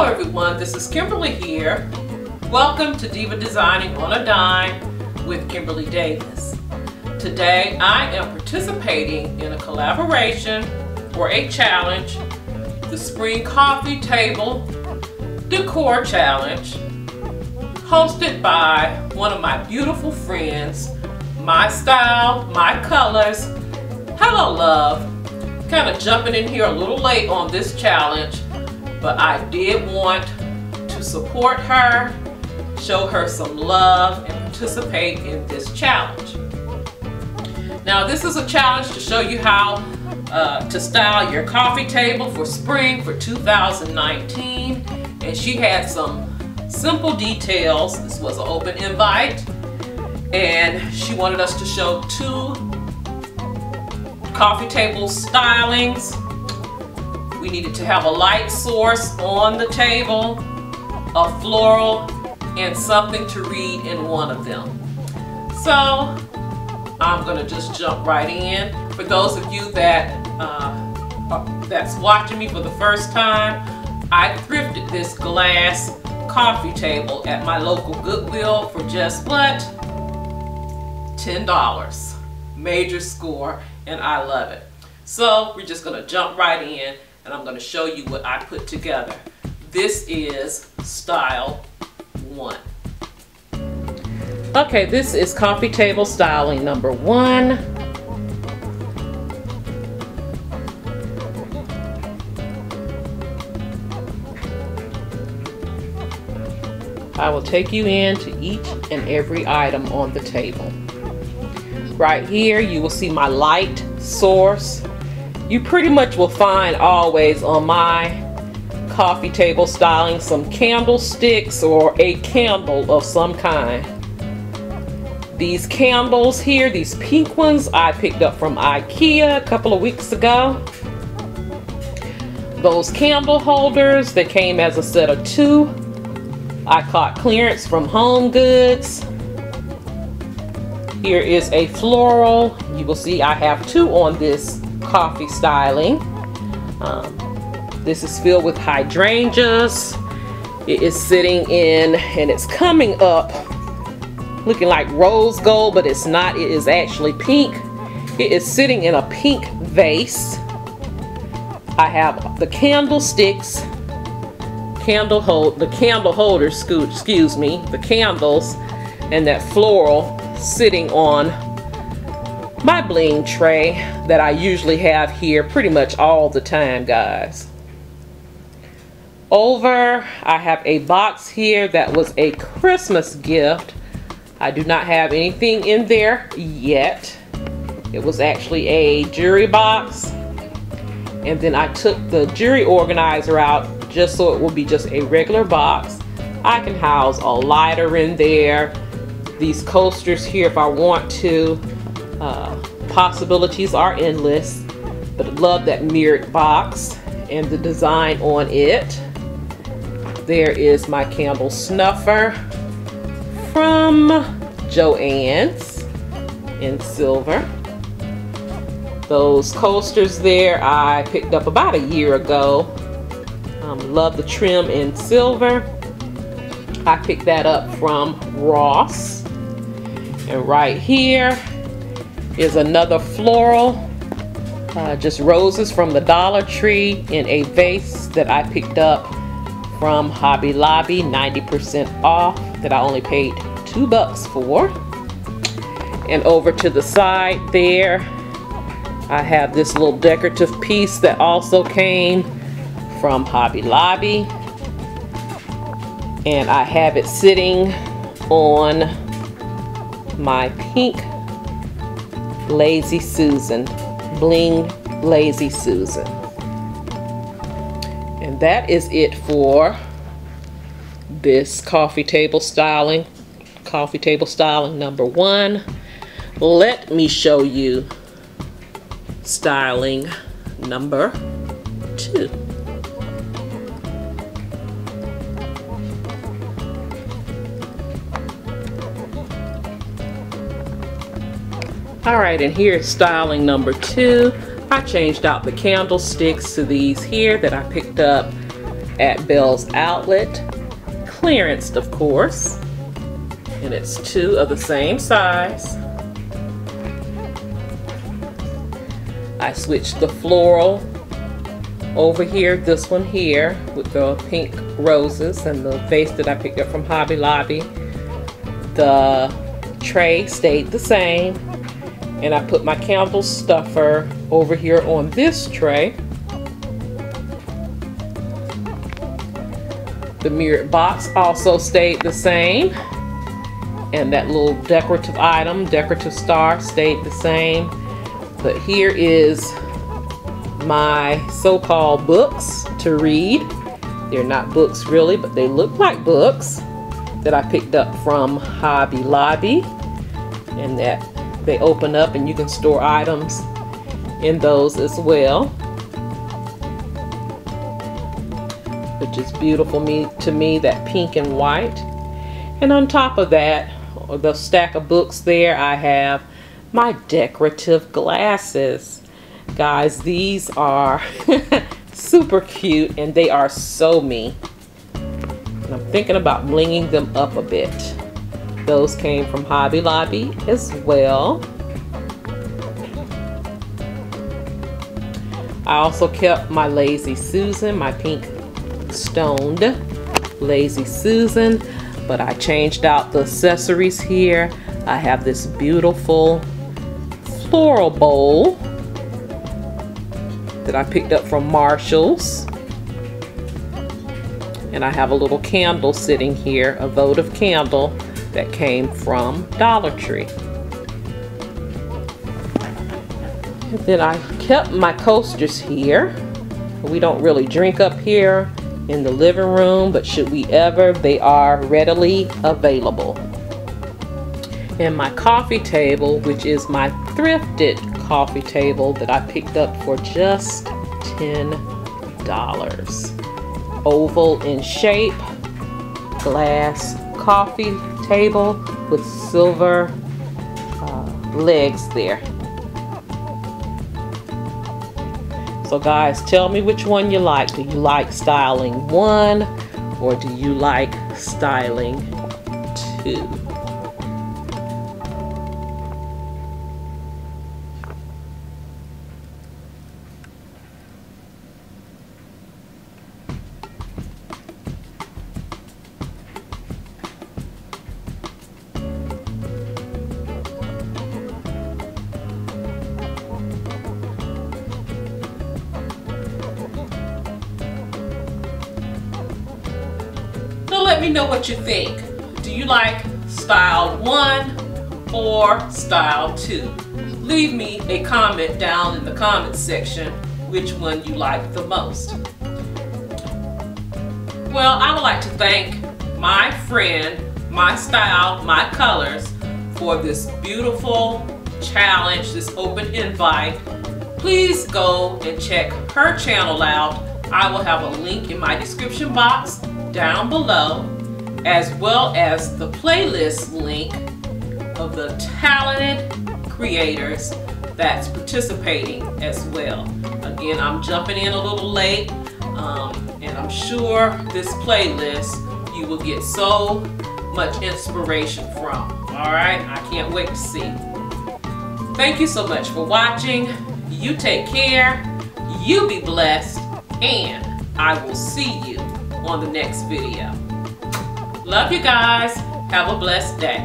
Hello everyone, this is Kimberly here. Welcome to Diva Designing on a Dime with Kimberly Davis. Today I am participating in a collaboration or a challenge, the Spring Coffee Table Décor Challenge, hosted by one of my beautiful friends, MyStyleMyColours. Hello love. Kind of jumping in here a little late on this challenge, but I did want to support her, show her some love, and participate in this challenge. Now this is a challenge to show you how to style your coffee table for spring for 2019, and she had some simple details. This was an open invite, and she wanted us to show 2 coffee table stylings. We needed to have a light source on the table, a floral, and something to read in one of them. So I'm gonna just jump right in. For those of you that's watching me for the first time, I thrifted this glass coffee table at my local Goodwill for just what? $10. Major score, and I love it. So we're just gonna jump right in, and I'm going to show you what I put together. This is style 1. Okay, this is coffee table styling number 1. I will take you into each and every item on the table. Right here you will see my light source. You pretty much will find always on my coffee table styling some candlesticks or a candle of some kind. These candles here, these pink ones, I picked up from IKEA a couple of weeks ago. Those candle holders, they came as a set of 2. I caught clearance from Home Goods. Here is a floral. You will see I have 2 on this coffee styling. This is filled with hydrangeas. It is sitting in, and it's coming up looking like rose gold, but it's not. It is actually pink. It is sitting in a pink vase. I have the candlesticks, the candle holders, excuse me, the candles, and that floral sitting on my bling tray that I usually have here pretty much all the time, guys. Over, I have a box here that was a Christmas gift. I do not have anything in there yet. It was actually a jewelry box, and then I took the jewelry organizer out just so it will be just a regular box. I can house a lighter in there, these coasters here if I want to. Possibilities are endless, but I love that mirrored box and the design on it. There is my candle snuffer from Joann's in silver. Those coasters there I picked up about a year ago. Love the trim in silver. I picked that up from Ross. And right here is another floral, just roses from the Dollar Tree in a vase that I picked up from Hobby Lobby, 90% off, that I only paid $2 for. And over to the side there, I have this little decorative piece that also came from Hobby Lobby, and I have it sitting on my pink Lazy Susan, bling Lazy Susan. And that is it for this coffee table styling number 1. Let me show you styling number 2. Alright, and here's styling number 2. I changed out the candlesticks to these here that I picked up at Bell's Outlet, clearanced of course, and it's 2 of the same size. I switched the floral over here, this one here with the pink roses and the vase that I picked up from Hobby Lobby. The tray stayed the same, and I put my candle stuffer over here on this tray. The mirrored box also stayed the same, and that little decorative item, decorative star, stayed the same. But here is my so-called books to read. They're not books really, but they look like books that I picked up from Hobby Lobby, and that they open up and you can store items in those as well, which is beautiful to me, that pink and white. And on top of that, the stack of books there, I have my decorative glasses. Guys, these are super cute and they are so me. And I'm thinking about blinging them up a bit. Those came from Hobby Lobby as well. I also kept my Lazy Susan, my pink stoned Lazy Susan, but I changed out the accessories here. I have this beautiful floral bowl that I picked up from Marshall's, and I have a little candle sitting here, a votive candle that came from Dollar Tree. And then I kept my coasters here. We don't really drink up here in the living room, but should we ever, they are readily available. And my coffee table, which is my thrifted coffee table that I picked up for just $10. Oval in shape, glass coffee table with silver legs there. So guys, tell me which one you like. Do you like styling 1 or do you like styling 2? Let me know what you think. Do you like style 1 or style 2? Leave me a comment down in the comment section which one you like the most. Well, I would like to thank my friend, MyStyleMyColours, for this beautiful challenge, this open invite. Please go and check her channel out. I will have a link in my description box down below, as well as the playlist link of the talented creators that's participating as well. Again, I'm jumping in a little late, and I'm sure this playlist you will get so much inspiration from. Alright, I can't wait to see. Thank you so much for watching. You take care, you be blessed, and I will see you on the next video. Love you guys. Have a blessed day.